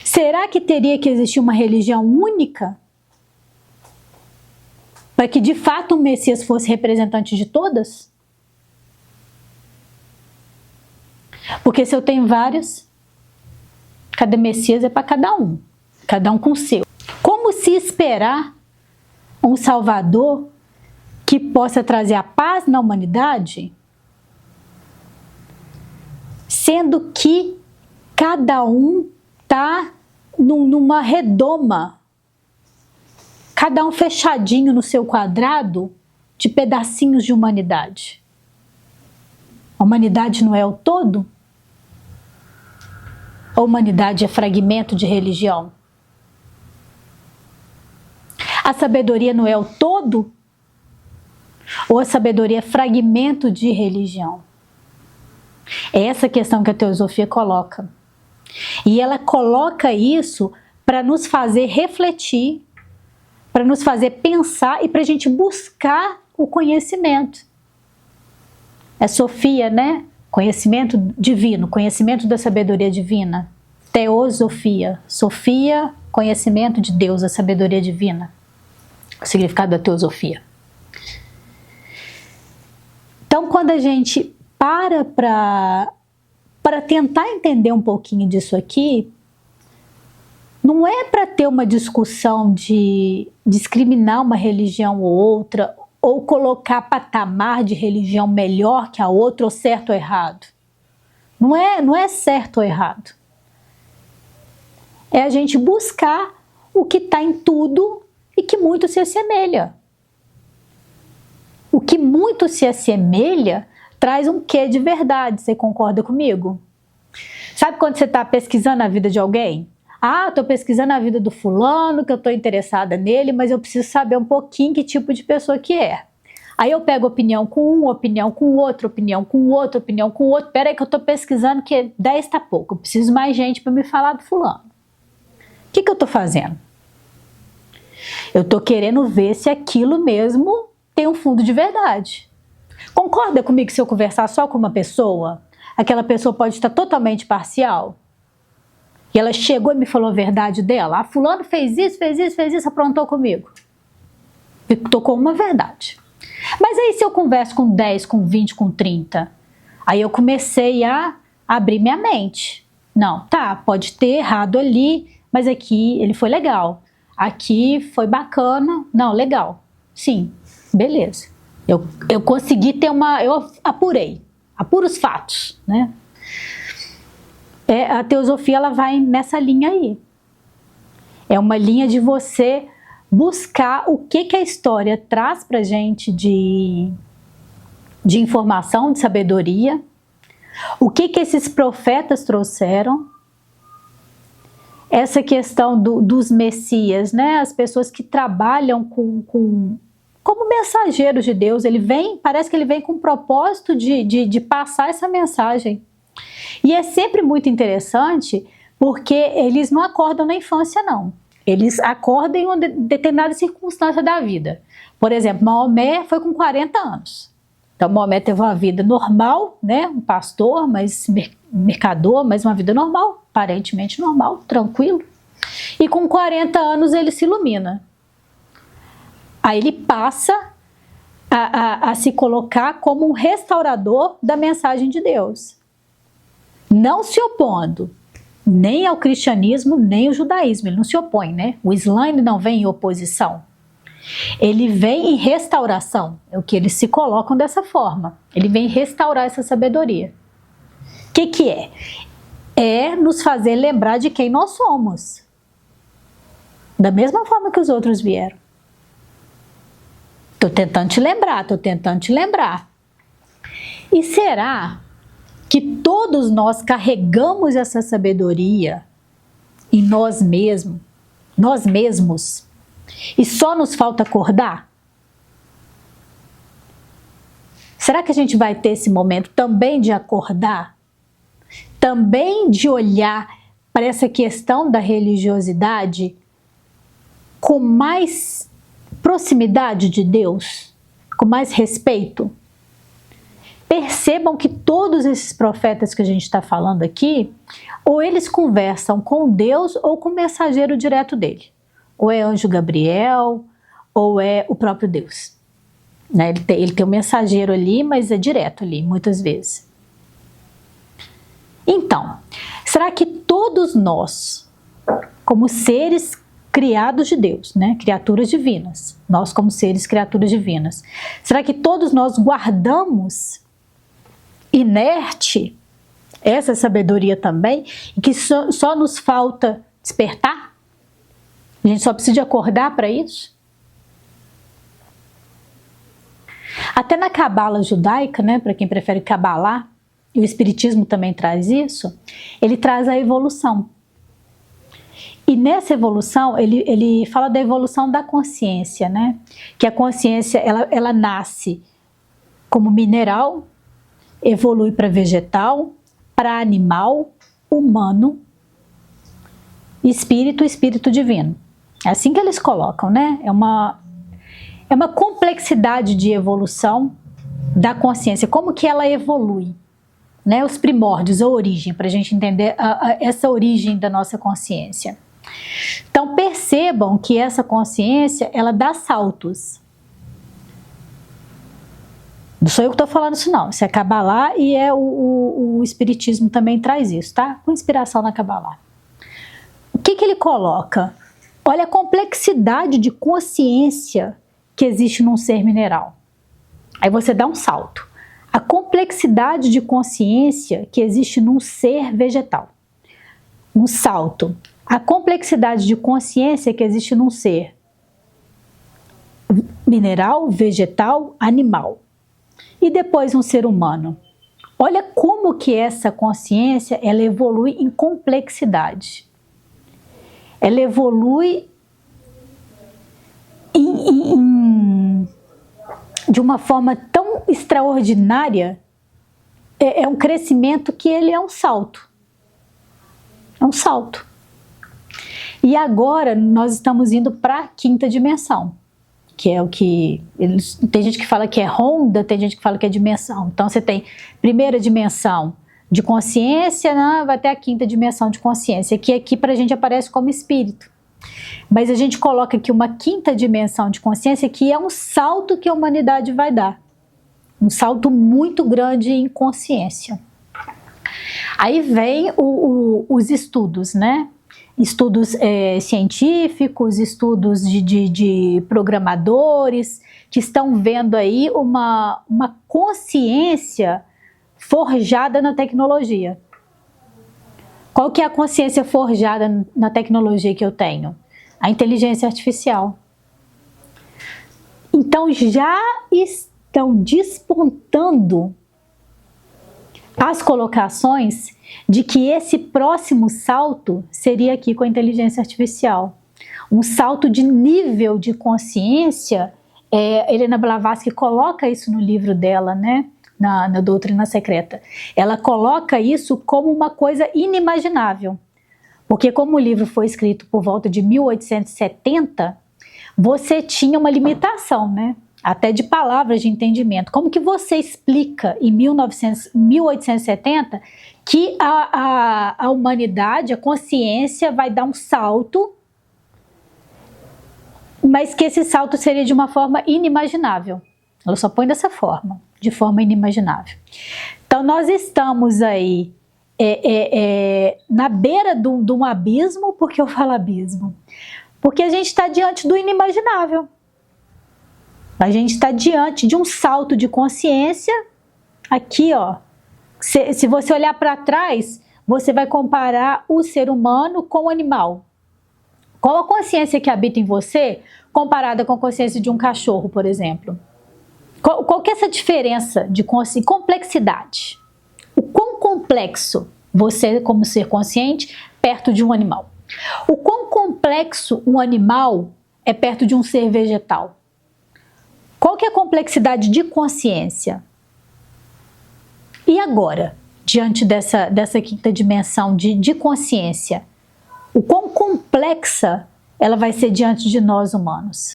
Será que teria que existir uma religião única? Para que de fato o Messias fosse representante de todas? Porque se eu tenho várias, cada Messias é para cada um com o seu. Como se esperar um Salvador que possa trazer a paz na humanidade, sendo que cada um está numa redoma, cada um fechadinho no seu quadrado de pedacinhos de humanidade? A humanidade não é o todo? A humanidade é fragmento de religião? A sabedoria não é o todo? Ou a sabedoria é fragmento de religião? É essa questão que a teosofia coloca. E ela coloca isso para nos fazer refletir, para nos fazer pensar e para a gente buscar o conhecimento. É Sofia, né? Conhecimento divino, conhecimento da sabedoria divina. Teosofia. Sofia, conhecimento de Deus, a sabedoria divina. O significado da teosofia. Então, quando a gente para tentar entender um pouquinho disso aqui, não é para ter uma discussão de discriminar uma religião ou outra, ou colocar patamar de religião melhor que a outra, ou certo ou errado. Não é certo ou errado. É a gente buscar o que está em tudo e que muito se assemelha. O que muito se assemelha traz um quê de verdade, você concorda comigo? Sabe quando você está pesquisando a vida de alguém? Ah, estou pesquisando a vida do fulano, que eu estou interessada nele, mas eu preciso saber um pouquinho que tipo de pessoa que é. Aí eu pego opinião com um, opinião com outro, opinião com outro, opinião com outro. Pera aí que eu estou pesquisando que 10 está pouco, eu preciso mais gente para me falar do fulano. O que eu estou fazendo? Eu estou querendo ver se aquilo mesmo tem um fundo de verdade. Concorda comigo que se eu conversar só com uma pessoa, aquela pessoa pode estar totalmente parcial? E ela chegou e me falou a verdade dela. Ah, fulano fez isso, aprontou comigo. E tocou uma verdade. Mas aí se eu converso com 10, com 20, com 30, aí eu comecei a abrir minha mente. Não, tá, pode ter errado ali, mas aqui ele foi legal. Aqui foi bacana. Não, legal. Sim, beleza. Eu consegui ter eu apuro os fatos, né? A teosofia ela vai nessa linha aí. É uma linha de você buscar o que a história traz pra gente de informação, de sabedoria, o que esses profetas trouxeram, essa questão dos messias, né? As pessoas que trabalham como mensageiros de Deus. Parece que ele vem com o propósito de passar essa mensagem. E é sempre muito interessante porque eles não acordam na infância, não. Eles acordam em uma determinada circunstância da vida. Por exemplo, Maomé foi com 40 anos. Então, Maomé teve uma vida normal, né? Um pastor, mas mercador, mas uma vida normal, aparentemente normal, tranquilo. E com 40 anos ele se ilumina. Aí ele passa a se colocar como um restaurador da mensagem de Deus. Não se opondo nem ao cristianismo, nem ao judaísmo. Ele não se opõe, né? O Islã ele não vem em oposição. Ele vem em restauração. É o que eles se colocam dessa forma. Ele vem restaurar essa sabedoria. O que é? É nos fazer lembrar de quem nós somos. Da mesma forma que os outros vieram. Estou tentando te lembrar. E será que todos nós carregamos essa sabedoria em nós mesmos, e só nos falta acordar? Será que a gente vai ter esse momento também de acordar? Também de olhar para essa questão da religiosidade com mais proximidade de Deus, com mais respeito? Percebam que todos esses profetas que a gente está falando aqui, ou eles conversam com Deus ou com o mensageiro direto dele. Ou é anjo Gabriel, ou é o próprio Deus. Né? Ele tem um mensageiro ali, mas é direto ali, muitas vezes. Então, será que todos nós, como seres criados de Deus, né? Criaturas divinas, nós como seres, criaturas divinas, será que todos nós guardamos inerte essa sabedoria também, e que só nos falta despertar? A gente só precisa de acordar para isso? Até na cabala judaica, né, para quem prefere cabalá, e o espiritismo também traz isso, ele traz a evolução. E nessa evolução, ele fala da evolução da consciência, né? Que a consciência, ela nasce como mineral, evolui para vegetal, para animal, humano, espírito divino. É assim que eles colocam, né? É uma complexidade de evolução da consciência. Como que ela evolui? Né? Os primórdios, a origem, para a gente entender essa origem da nossa consciência. Então percebam que essa consciência, ela dá saltos. Não sou eu que estou falando isso não, isso é Kabbalah e o Espiritismo também traz isso, tá? Com inspiração na Kabbalah. O que ele coloca? Olha a complexidade de consciência que existe num ser mineral. Aí você dá um salto. A complexidade de consciência que existe num ser vegetal. Um salto. A complexidade de consciência que existe num ser mineral, vegetal, animal. E depois um ser humano. Olha como que essa consciência, ela evolui em complexidade. Ela evolui de uma forma tão extraordinária. É um crescimento que ele é um salto. É um salto. E agora nós estamos indo para a quinta dimensão, que é o que tem gente que fala que é Honda, tem gente que fala que é dimensão. Então você tem primeira dimensão de consciência, né? Vai ter a quinta dimensão de consciência, que aqui para a gente aparece como espírito. Mas a gente coloca aqui uma quinta dimensão de consciência, que é um salto que a humanidade vai dar. Um salto muito grande em consciência. Aí vem os estudos, né? Estudos científicos, estudos de programadores, que estão vendo aí uma consciência forjada na tecnologia. Qual que é a consciência forjada na tecnologia que eu tenho? A inteligência artificial. Então já estão despontando as colocações de que esse próximo salto seria aqui com a inteligência artificial. Um salto de nível de consciência. Helena Blavatsky coloca isso no livro dela, né? Na Doutrina Secreta. Ela coloca isso como uma coisa inimaginável. Porque como o livro foi escrito por volta de 1870, você tinha uma limitação, né? Até de palavras de entendimento. Como que você explica em 1870 que a humanidade, a consciência vai dar um salto, mas que esse salto seria de uma forma inimaginável? Ela só põe dessa forma, de forma inimaginável. Então nós estamos aí na beira de um abismo. Por que eu falo abismo? Porque a gente está diante do inimaginável. A gente está diante de um salto de consciência. Aqui, ó. Se você olhar para trás, você vai comparar o ser humano com o animal. Qual a consciência que habita em você comparada com a consciência de um cachorro, por exemplo? Qual que é essa diferença de complexidade? O quão complexo você, como ser consciente, perto de um animal? O quão complexo um animal é perto de um ser vegetal? Qual que é a complexidade de consciência? E agora, diante dessa quinta dimensão de consciência, o quão complexa ela vai ser diante de nós humanos?